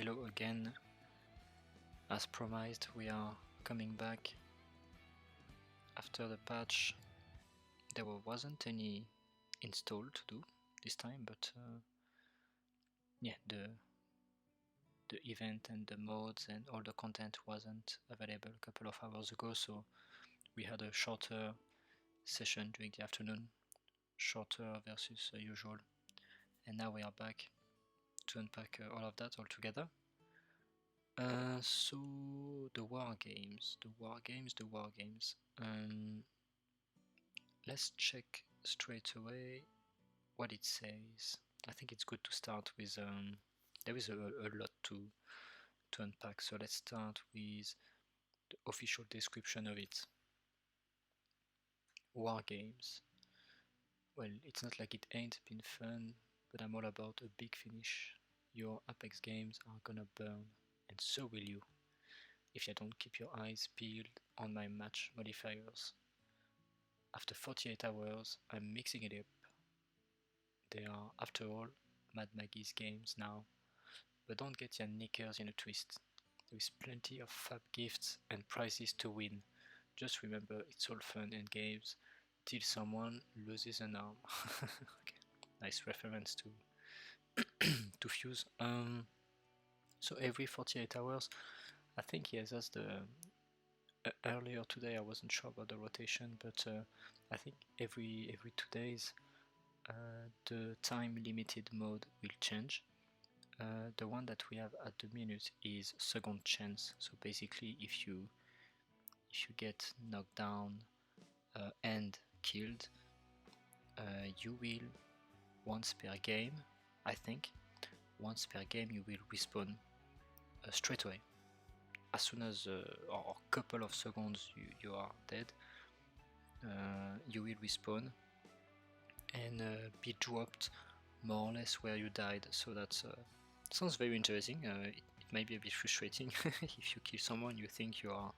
Hello again. As promised, we are coming back after the patch. There wasn't any install to do this time, but yeah, the event and the modes and all the content wasn't available a couple of hours ago, so we had a shorter session during the afternoon, shorter versus usual, and now we are back to unpack all of that all together. So the war games. Let's check straight away what it says. I think it's good to start with. There is a lot to unpack, so let's start with the official description of it. War games. Well, it's not like it ain't been fun, but I'm all about a big finish. Your Apex games are gonna burn, and so will you, if you don't keep your eyes peeled on my match modifiers. After 48 hours, I'm mixing it up. They are, after all, Mad Maggie's games now, but don't get your knickers in a twist. There is plenty of fab gifts and prizes to win. Just remember, it's all fun and games till someone loses an arm. Okay. Nice reference to to Fuse. So every 48 hours, I think yes, that's the earlier today. I wasn't sure about the rotation, but I think every 2 days the time limited mode will change. The one that we have at the minute is second chance. So basically, if you get knocked down and killed, you will once per game, I think, once per game you will respawn straight away. As soon as or a couple of seconds you are dead, you will respawn and be dropped more or less where you died. So that sounds very interesting. It might be a bit frustrating if you kill someone, you think you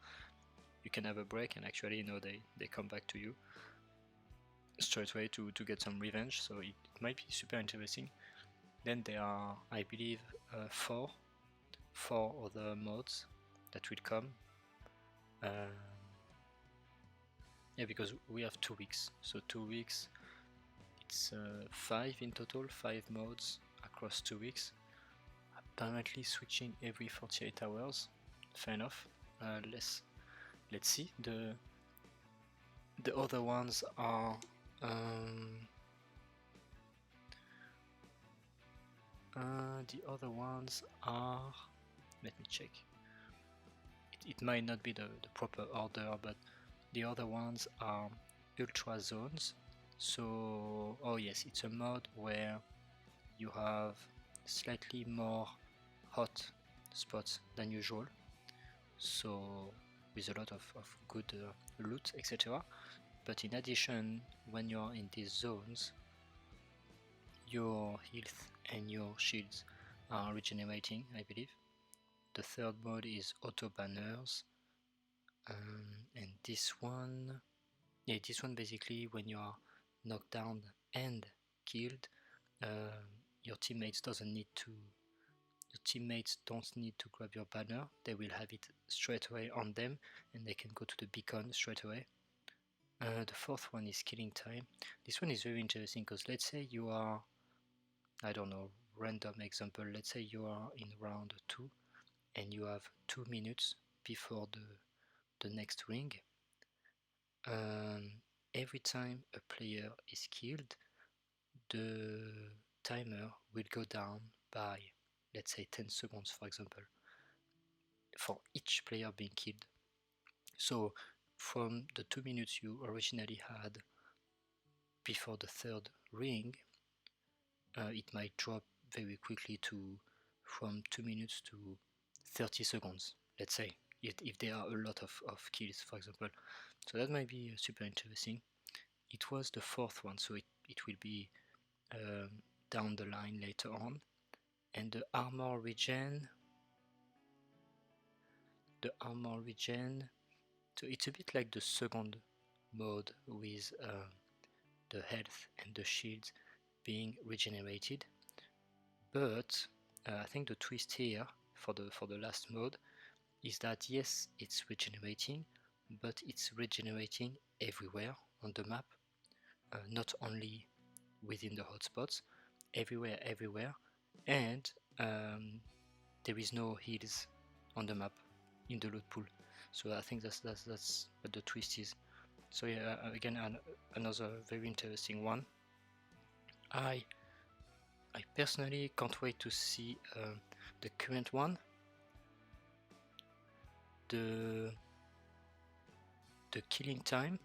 can have a break, and actually they come back to you straight away to get some revenge. So it might be super interesting. Then there are, I believe, four other modes that will come. Yeah, because we have 2 weeks, so 2 weeks, it's 5 in total, 5 modes across 2 weeks. Apparently switching every 48 hours. Fair enough. Let's see. The other ones are let me check. It might not be the proper order, but the other ones are Ultra Zones. So, oh yes, it's a mode where you have slightly more hot spots than usual, so with a lot of good loot, etc. But in addition, when you're in these zones, your health and your shields are regenerating, I believe. The third mode is auto banners, and this one basically, when you are knocked down and killed, your teammates don't need to grab your banner. They will have it straight away on them, and they can go to the beacon straight away. The fourth one is killing time. This one is very interesting because let's say you are, I don't know, random example, let's say you are in round 2 and you have 2 minutes before the next ring. Every time a player is killed, the timer will go down by, let's say, 10 seconds, for example, for each player being killed. So from the 2 minutes you originally had before the third ring, it might drop very quickly to from 2 minutes to 30 seconds, let's say, if there are a lot of kills, for example. So that might be super interesting. It was the fourth one, so it will be down the line later on. And the armor regen, so it's a bit like the second mode with the health and the shields being regenerated, but I think the twist here for the last mode is that yes, it's regenerating, but it's regenerating everywhere on the map, not only within the hotspots, everywhere, and there is no heals on the map in the loot pool. So I think that's what the twist is. So yeah, again, another very interesting one. I personally can't wait to see the current one, the killing time,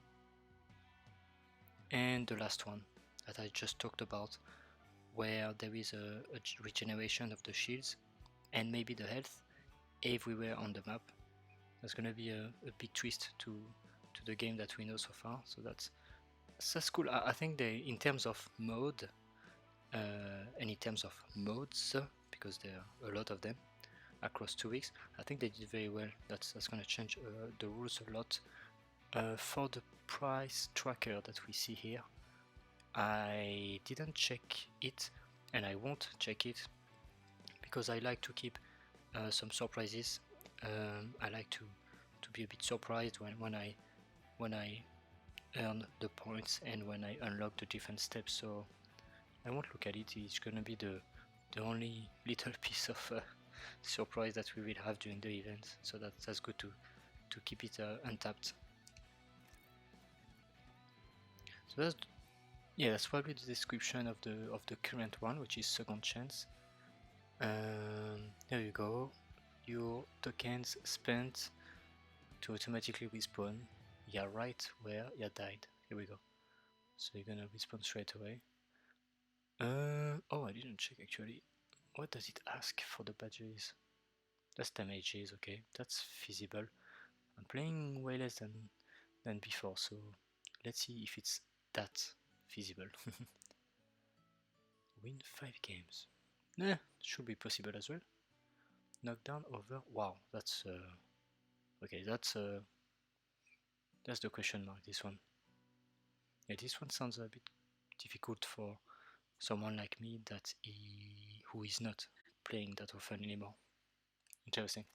and the last one that I just talked about, where there is a regeneration of the shields and maybe the health everywhere on the map. That's gonna be a big twist to the game that we know so far. So that's cool. I think they, in terms of mode and in terms of modes, because there are a lot of them across 2 weeks, I think they did very well. That's gonna change the rules a lot. For the price tracker that we see here, I didn't check it, and I won't check it because I like to keep some surprises. I like to be a bit surprised when I earn the points and when I unlock the different steps. So I won't look at it. It's gonna be the only little piece of surprise that we will have during the event. So that's good to keep it untapped. So that's probably the description of the current one, which is Second Chance. There you go. Your tokens spent to automatically respawn. Yeah, right where you died. Here we go. So you're gonna respawn straight away. Oh, I didn't check actually. What does it ask for the badges? That's damages, okay, that's feasible. I'm playing way less than before, so let's see if it's that feasible. Win 5 games. Nah, should be possible as well. Knockdown over. Wow, that's okay. That's the question mark. This one. Yeah, this one sounds a bit difficult for someone like me who is not playing that often anymore. Interesting.